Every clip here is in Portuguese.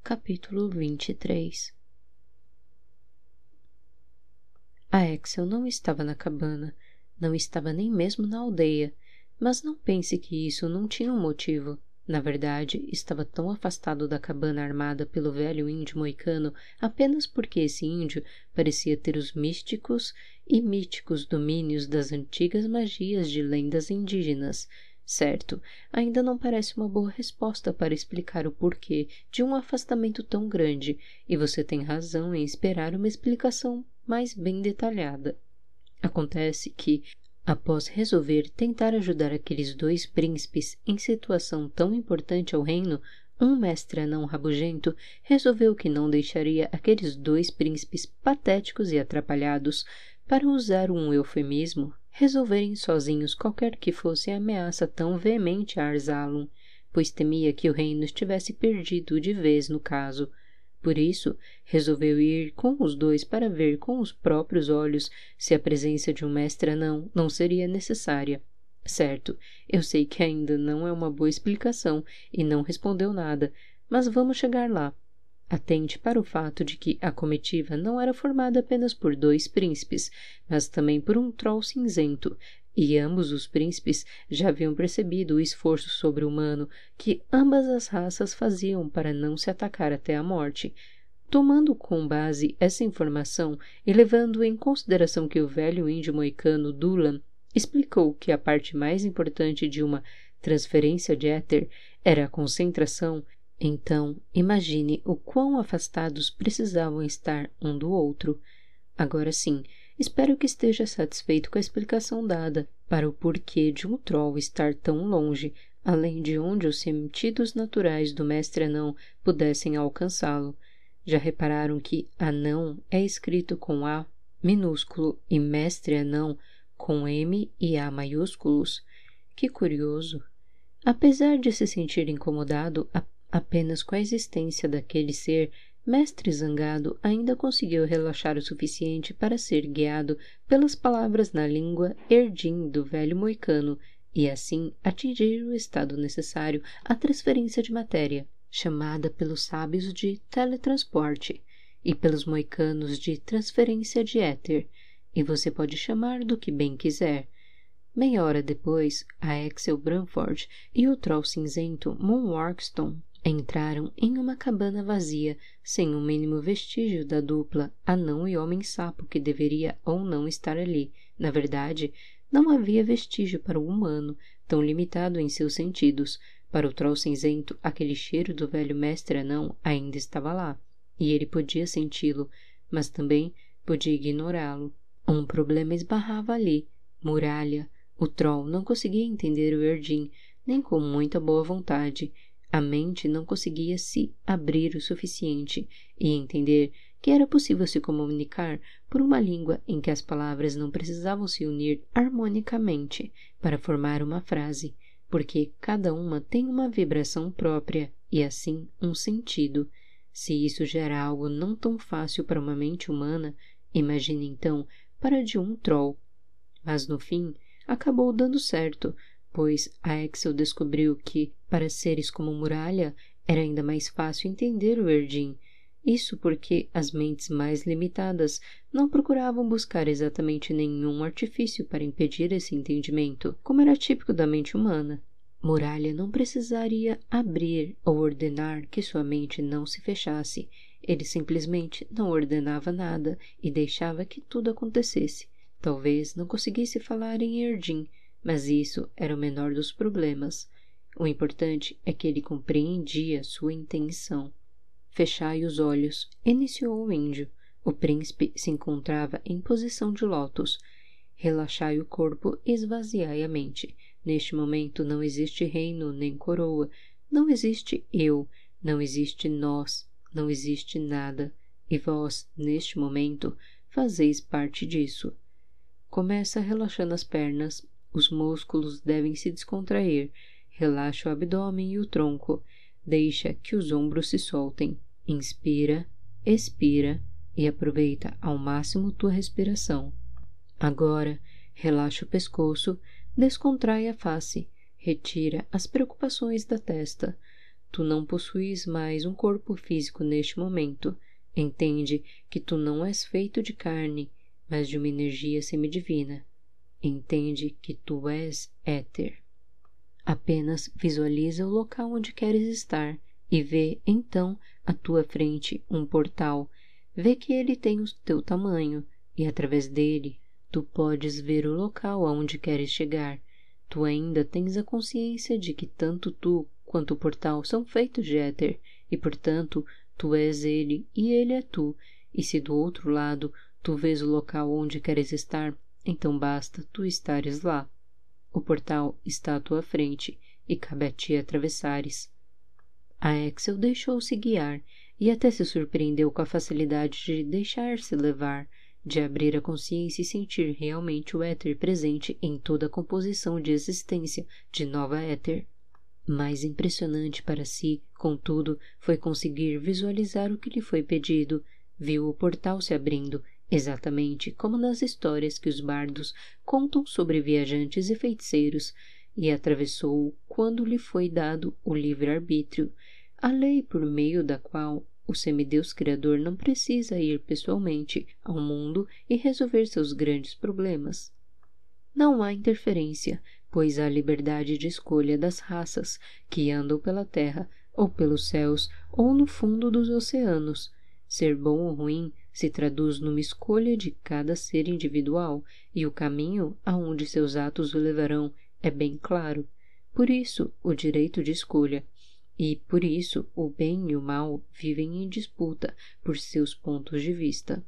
Capítulo 23. A Axel não estava na cabana, não estava nem mesmo na aldeia, mas não pense que isso não tinha um motivo. Na verdade, estava tão afastado da cabana armada pelo velho índio moicano apenas porque esse índio parecia ter os místicos e míticos domínios das antigas magias de lendas indígenas. Certo, ainda não parece uma boa resposta para explicar o porquê de um afastamento tão grande, e você tem razão em esperar uma explicação mais bem detalhada. Acontece que, após resolver tentar ajudar aqueles dois príncipes em situação tão importante ao reino, um mestre anão rabugento resolveu que não deixaria aqueles dois príncipes patéticos e atrapalhados, para usar um eufemismo, resolverem sozinhos qualquer que fosse a ameaça tão veemente a Arzalum, pois temia que o reino estivesse perdido de vez no caso. Por isso, resolveu ir com os dois para ver com os próprios olhos se a presença de um mestre anão não seria necessária. Certo, eu sei que ainda não é uma boa explicação e não respondeu nada, mas vamos chegar lá. Atente para o fato de que a comitiva não era formada apenas por dois príncipes, mas também por um troll cinzento, e ambos os príncipes já haviam percebido o esforço sobre-humano que ambas as raças faziam para não se atacar até a morte. Tomando com base essa informação e levando em consideração que o velho índio moicano Dulan explicou que a parte mais importante de uma transferência de éter era a concentração, então imagine o quão afastados precisavam estar um do outro. Agora sim, espero que esteja satisfeito com a explicação dada para o porquê de um troll estar tão longe, além de onde os sentidos naturais do mestre anão pudessem alcançá-lo. Já repararam que anão é escrito com A minúsculo e mestre anão com M e A maiúsculos? Que curioso! Apesar de se sentir incomodado apenas com a existência daquele ser, Mestre Zangado ainda conseguiu relaxar o suficiente para ser guiado pelas palavras na língua Erdin do velho moicano e assim atingir o estado necessário à transferência de matéria, chamada pelos sábios de teletransporte e pelos moicanos de transferência de éter, e você pode chamar do que bem quiser. Meia hora depois, a Axel Branford e o troll cinzento Moonwarkstone entraram em uma cabana vazia, sem o mínimo vestígio da dupla anão e homem-sapo que deveria ou não estar ali. Na verdade, não havia vestígio para o humano, tão limitado em seus sentidos. Para o troll cinzento, aquele cheiro do velho mestre anão ainda estava lá, e ele podia senti-lo, mas também podia ignorá-lo. Um problema esbarrava ali. Muralha. O troll não conseguia entender o Erdin, nem com muita boa vontade. A mente não conseguia se abrir o suficiente e entender que era possível se comunicar por uma língua em que as palavras não precisavam se unir harmonicamente para formar uma frase, porque cada uma tem uma vibração própria e assim um sentido. Se isso gera algo não tão fácil para uma mente humana, imagine então para de um troll. Mas no fim, acabou dando certo, pois a Axel descobriu que, para seres como Muralha, era ainda mais fácil entender o Erdin. Isso porque as mentes mais limitadas não procuravam buscar exatamente nenhum artifício para impedir esse entendimento, como era típico da mente humana. Muralha não precisaria abrir ou ordenar que sua mente não se fechasse. Ele simplesmente não ordenava nada e deixava que tudo acontecesse. Talvez não conseguisse falar em Erdin, mas isso era o menor dos problemas. O importante é que ele compreendia sua intenção. Fechai os olhos, iniciou o índio. O príncipe se encontrava em posição de lótus. Relaxai o corpo e esvaziai a mente. Neste momento não existe reino nem coroa, não existe eu, não existe nós, não existe nada. E vós, neste momento, fazeis parte disso. Começa relaxando as pernas, os músculos devem se descontrair. Relaxa o abdômen e o tronco. Deixa que os ombros se soltem. Inspira, expira e aproveita ao máximo tua respiração. Agora, relaxa o pescoço, descontrai a face, retira as preocupações da testa. tu não possuis mais um corpo físico neste momento. Entende que tu não és feito de carne, mas de uma energia semidivina. Entende que tu és éter. Apenas visualiza o local onde queres estar e vê, então, à tua frente um portal. Vê que ele tem o teu tamanho e, através dele, tu podes ver o local aonde queres chegar. Tu ainda tens a consciência de que tanto tu quanto o portal são feitos de éter e, portanto, tu és ele e ele é tu. E se do outro lado tu vês o local onde queres estar, então basta tu estares lá. O portal está à tua frente e cabe a ti atravessares. A Axel deixou-se guiar e até se surpreendeu com a facilidade de deixar-se levar, de abrir a consciência e sentir realmente o éter presente em toda a composição de existência de Nova Éter. Mais impressionante para si, contudo, foi conseguir visualizar o que lhe foi pedido. Viu o portal se abrindo, exatamente como nas histórias que os bardos contam sobre viajantes e feiticeiros, e atravessou-o quando lhe foi dado o livre-arbítrio, a lei por meio da qual o semideus criador não precisa ir pessoalmente ao mundo e resolver seus grandes problemas. Não há interferência, pois há liberdade de escolha das raças que andam pela terra, ou pelos céus, ou no fundo dos oceanos. Ser bom ou ruim se traduz numa escolha de cada ser individual, e o caminho aonde seus atos o levarão é bem claro. Por isso, o direito de escolha. E, por isso, o bem e o mal vivem em disputa por seus pontos de vista.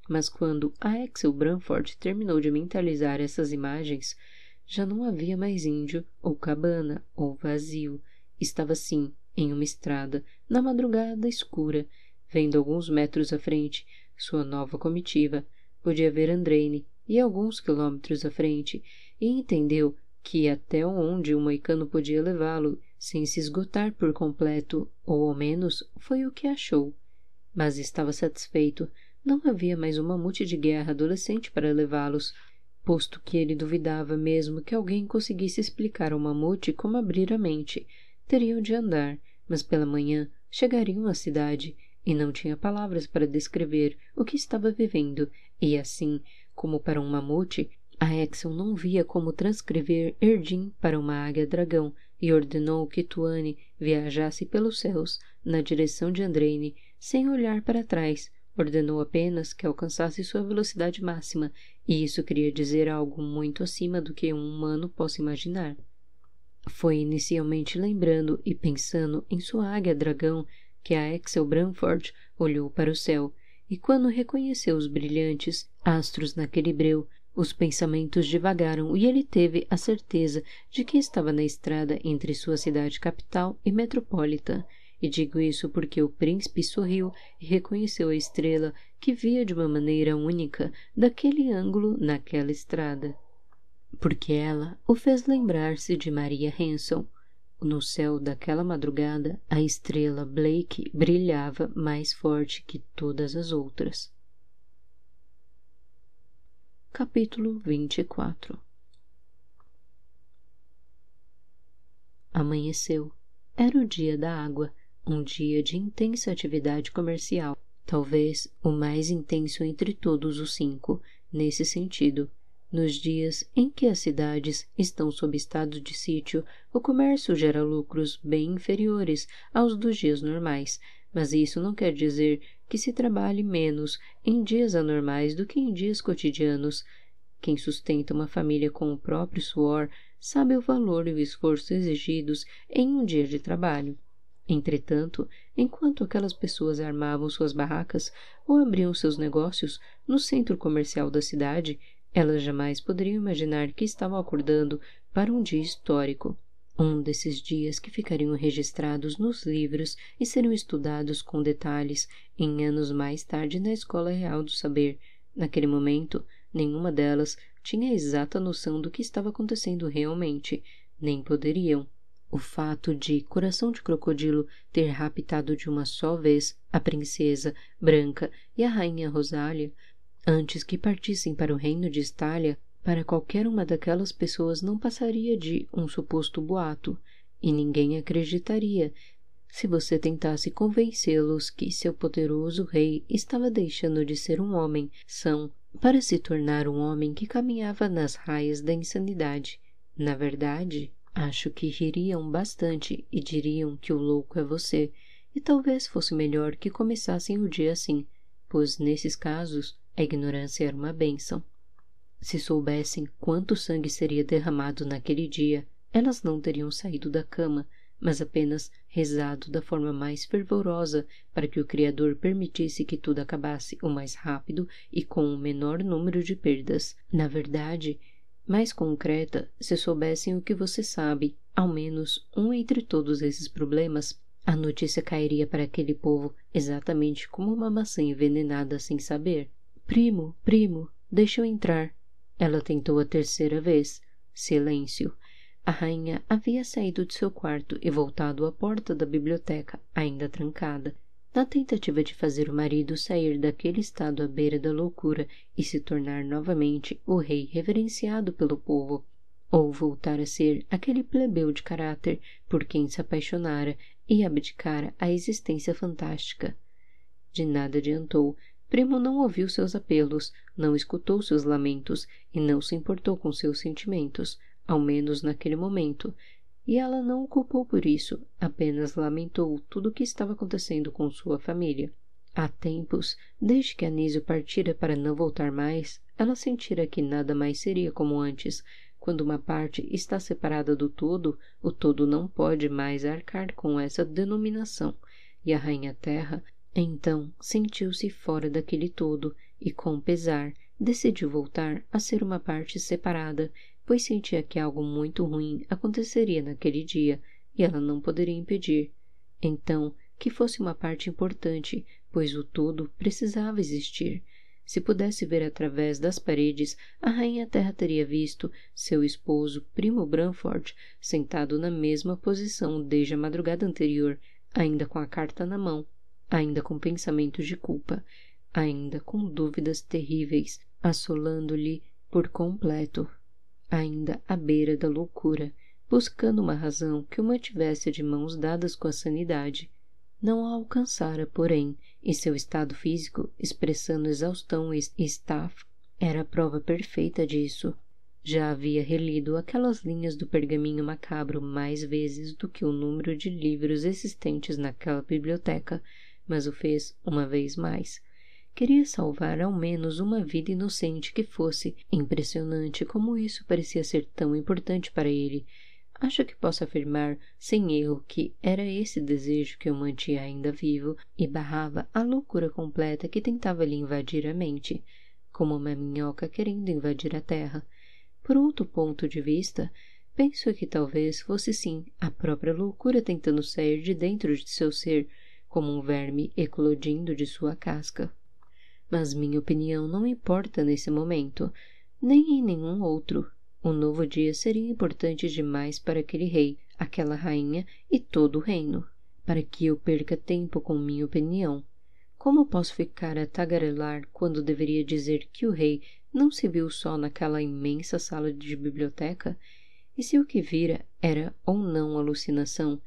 Mas quando a Axel Branford terminou de mentalizar essas imagens, já não havia mais índio, ou cabana, ou vazio. Estava sim, em uma estrada, na madrugada escura, vendo alguns metros à frente sua nova comitiva. Podia ver Andrane, e alguns quilômetros à frente, e entendeu que até onde o moicano podia levá-lo, sem se esgotar por completo, ou ao menos foi o que achou. Mas estava satisfeito. Não havia mais um mamute de guerra adolescente para levá-los, posto que ele duvidava mesmo que alguém conseguisse explicar ao mamute como abrir a mente. Teriam de andar, mas pela manhã chegariam à cidade, e não tinha palavras para descrever o que estava vivendo, e assim, como para um mamute, a Axel não via como transcrever Erdin para uma águia-dragão, e ordenou que Tuane viajasse pelos céus, na direção de Andrane, sem olhar para trás. Ordenou apenas que alcançasse sua velocidade máxima, e isso queria dizer algo muito acima do que um humano possa imaginar. Foi inicialmente lembrando e pensando em sua águia-dragão que a Axel Branford olhou para o céu, e quando reconheceu os brilhantes astros naquele breu, os pensamentos divagaram e ele teve a certeza de que estava na estrada entre sua cidade capital e metropolita. E digo isso porque o príncipe sorriu e reconheceu a estrela que via de uma maneira única daquele ângulo naquela estrada. Porque ela o fez lembrar-se de Maria Hanson. No céu daquela madrugada, a estrela Blake brilhava mais forte que todas as outras. Capítulo 24. Amanheceu. Era o dia da água, um dia de intensa atividade comercial, talvez o mais intenso entre todos os 5, nesse sentido. Nos dias em que as cidades estão sob estado de sítio, o comércio gera lucros bem inferiores aos dos dias normais, mas isso não quer dizer que se trabalhe menos em dias anormais do que em dias cotidianos. Quem sustenta uma família com o próprio suor sabe o valor e o esforço exigidos em um dia de trabalho. Entretanto, enquanto aquelas pessoas armavam suas barracas ou abriam seus negócios no centro comercial da cidade, elas jamais poderiam imaginar que estavam acordando para um dia histórico, um desses dias que ficariam registrados nos livros e seriam estudados com detalhes em anos mais tarde na Escola Real do Saber. Naquele momento, nenhuma delas tinha a exata noção do que estava acontecendo realmente, nem poderiam. O fato de Coração de Crocodilo ter raptado de uma só vez a princesa Branca e a rainha Rosália, antes que partissem para o reino de Estália, para qualquer uma daquelas pessoas não passaria de um suposto boato, e ninguém acreditaria, se você tentasse convencê-los que seu poderoso rei estava deixando de ser um homem são para se tornar um homem que caminhava nas raias da insanidade. Na verdade, acho que ririam bastante e diriam que o louco é você, e talvez fosse melhor que começassem o dia assim, pois nesses casos a ignorância era uma bênção. Se soubessem quanto sangue seria derramado naquele dia, elas não teriam saído da cama, mas apenas rezado da forma mais fervorosa para que o Criador permitisse que tudo acabasse o mais rápido e com o menor número de perdas. Na verdade, mais concreta, se soubessem o que você sabe, ao menos um entre todos esses problemas, a notícia cairia para aquele povo exatamente como uma maçã envenenada sem saber. Primo, primo, deixa eu entrar. Ela tentou a terceira vez. Silêncio. A rainha havia saído de seu quarto e voltado à porta da biblioteca, ainda trancada, na tentativa de fazer o marido sair daquele estado à beira da loucura e se tornar novamente o rei reverenciado pelo povo, ou voltar a ser aquele plebeu de caráter por quem se apaixonara e abdicara a existência fantástica. De nada adiantou. Primo não ouviu seus apelos, não escutou seus lamentos e não se importou com seus sentimentos, ao menos naquele momento, e ela não o culpou por isso, apenas lamentou tudo o que estava acontecendo com sua família. Há tempos, desde que Anísio partira para não voltar mais, ela sentira que nada mais seria como antes. Quando uma parte está separada do todo, o todo não pode mais arcar com essa denominação, e a Rainha Terra então sentiu-se fora daquele todo e, com pesar, decidiu voltar a ser uma parte separada, pois sentia que algo muito ruim aconteceria naquele dia e ela não poderia impedir. Então, que fosse uma parte importante, pois o todo precisava existir. Se pudesse ver através das paredes, a Rainha Terra teria visto seu esposo, Primo Branford, sentado na mesma posição desde a madrugada anterior, ainda com a carta na mão, ainda com pensamentos de culpa, ainda com dúvidas terríveis assolando-lhe por completo, ainda à beira da loucura, buscando uma razão que o mantivesse de mãos dadas com a sanidade. Não a alcançara, porém, e seu estado físico, expressando exaustão e estafa, era a prova perfeita disso. Já havia relido aquelas linhas do pergaminho macabro mais vezes do que o número de livros existentes naquela biblioteca, mas o fez uma vez mais. Queria salvar ao menos uma vida inocente que fosse. Impressionante como isso parecia ser tão importante para ele. Acho que posso afirmar, sem erro, que era esse desejo que o mantinha ainda vivo e barrava a loucura completa que tentava lhe invadir a mente, como uma minhoca querendo invadir a terra. Por outro ponto de vista, penso que talvez fosse sim a própria loucura tentando sair de dentro de seu ser, como um verme eclodindo de sua casca. Mas minha opinião não importa nesse momento, nem em nenhum outro. O novo dia seria importante demais para aquele rei, aquela rainha e todo o reino, para que eu perca tempo com minha opinião. Como posso ficar a tagarelar quando deveria dizer que o rei não se viu só naquela imensa sala de biblioteca? E se o que vira era ou não alucinação?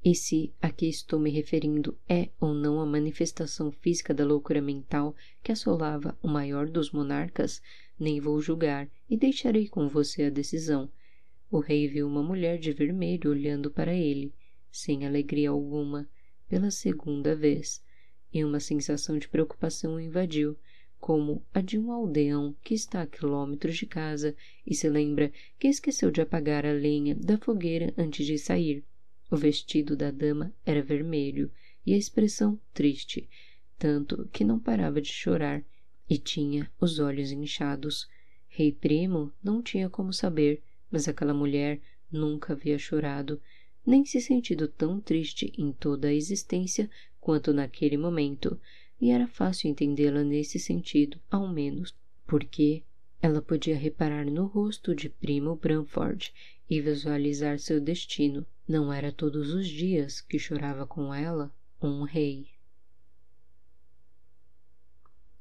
E se a que estou me referindo é ou não a manifestação física da loucura mental que assolava o maior dos monarcas, nem vou julgar e deixarei com você a decisão. O rei viu uma mulher de vermelho olhando para ele, sem alegria alguma, pela segunda vez, e uma sensação de preocupação o invadiu, como a de um aldeão que está a quilômetros de casa e se lembra que esqueceu de apagar a lenha da fogueira antes de sair. O vestido da dama era vermelho e a expressão triste, tanto que não parava de chorar e tinha os olhos inchados. Rei Primo não tinha como saber, mas aquela mulher nunca havia chorado, nem se sentido tão triste em toda a existência quanto naquele momento, e era fácil entendê-la nesse sentido, ao menos, porque ela podia reparar no rosto de Primo Branford e visualizar seu destino. Não era todos os dias que chorava com ela um rei.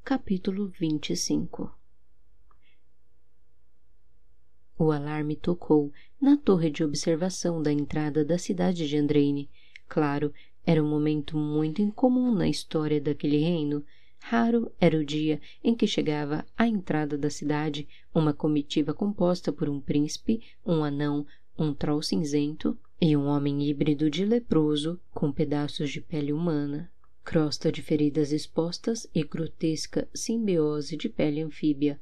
Capítulo 25. O alarme tocou na torre de observação da entrada da cidade de Andraine. Claro, Era um momento muito incomum na história daquele reino. Raro era o dia em que chegava à entrada da cidade uma comitiva composta por um príncipe, um anão, um troll cinzento e um homem híbrido de leproso com pedaços de pele humana, crosta de feridas expostas e grotesca simbiose de pele anfíbia.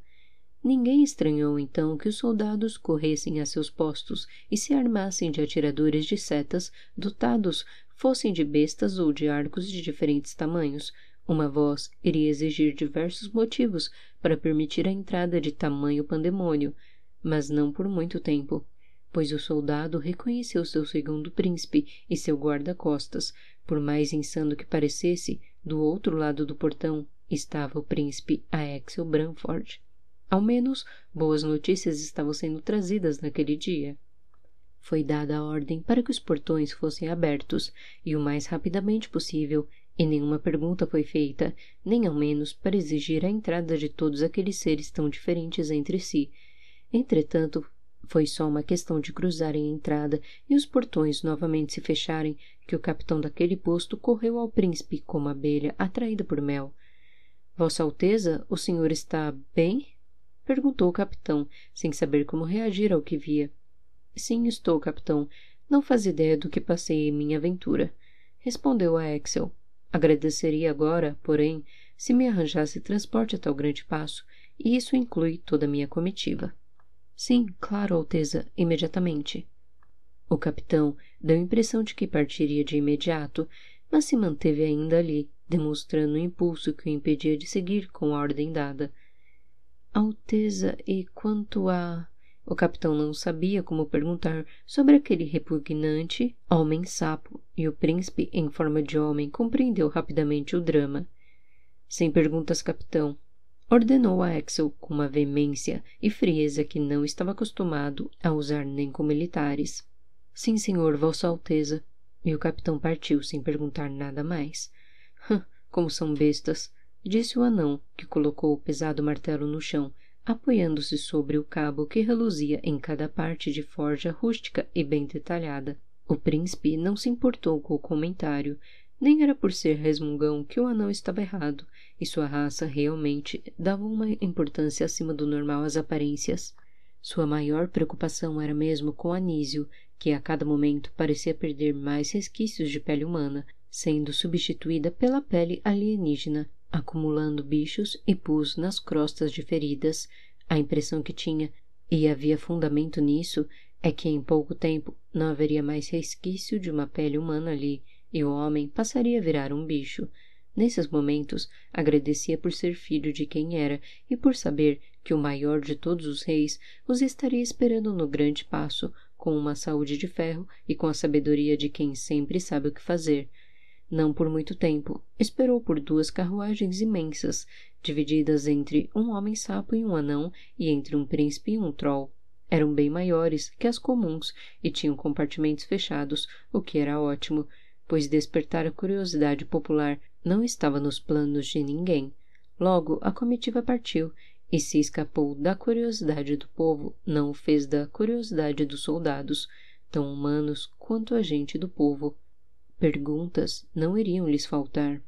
Ninguém estranhou então que os soldados corressem a seus postos e se armassem de atiradores de setas dotados, fossem de bestas ou de arcos de diferentes tamanhos. Uma voz iria exigir diversos motivos para permitir a entrada de tamanho pandemônio, mas não por muito tempo, pois o soldado reconheceu seu segundo príncipe e seu guarda-costas. Por mais insano que parecesse, do outro lado do portão estava o príncipe Axel Branford. Ao menos, boas notícias estavam sendo trazidas naquele dia. Foi dada a ordem para que os portões fossem abertos, e o mais rapidamente possível, e nenhuma pergunta foi feita, nem ao menos para exigir a entrada de todos aqueles seres tão diferentes entre si. Entretanto, foi só uma questão de cruzarem a entrada e os portões novamente se fecharem que o capitão daquele posto correu ao príncipe como abelha atraída por mel. Vossa Alteza, o senhor está bem? Perguntou o capitão, sem saber como reagir ao que via. Sim, estou, capitão. Não faz ideia do que passei em minha aventura, respondeu a Axel. Agradeceria agora, porém, se me arranjasse transporte até o grande passo, e isso inclui toda a minha comitiva. Sim, claro, Alteza, imediatamente. O capitão deu a impressão de que partiria de imediato, mas se manteve ainda ali, demonstrando o impulso que o impedia de seguir com a ordem dada. Alteza, e quanto a... O capitão não sabia como perguntar sobre aquele repugnante homem-sapo, e o príncipe, em forma de homem, compreendeu rapidamente o drama. Sem perguntas, capitão, ordenou a Axel com uma veemência e frieza que não estava acostumado a usar nem com militares. Sim, senhor, Vossa Alteza. E o capitão partiu sem perguntar nada mais. Como são bestas, disse o anão, que colocou o pesado martelo no chão, apoiando-se sobre o cabo que reluzia em cada parte de forja rústica e bem detalhada. O príncipe não se importou com o comentário, nem era por ser resmungão que o anão estava errado, e sua raça realmente dava uma importância acima do normal às aparências. Sua maior preocupação era mesmo com Anísio, que a cada momento parecia perder mais resquícios de pele humana, sendo substituída pela pele alienígena, acumulando bichos e pus nas crostas de feridas. A impressão que tinha, e havia fundamento nisso, é que em pouco tempo não haveria mais resquício de uma pele humana ali, e o homem passaria a virar um bicho. Nesses momentos, agradecia por ser filho de quem era e por saber que o maior de todos os reis os estaria esperando no grande passo, com uma saúde de ferro e com a sabedoria de quem sempre sabe o que fazer. Não por muito tempo, esperou por 2 carruagens imensas, divididas entre um homem-sapo e um anão, e entre um príncipe e um troll. Eram bem maiores que as comuns e tinham compartimentos fechados, o que era ótimo, pois despertar a curiosidade popular não estava nos planos de ninguém. Logo, a comitiva partiu, e se escapou da curiosidade do povo, não o fez da curiosidade dos soldados, tão humanos quanto a gente do povo. Perguntas não iriam lhes faltar.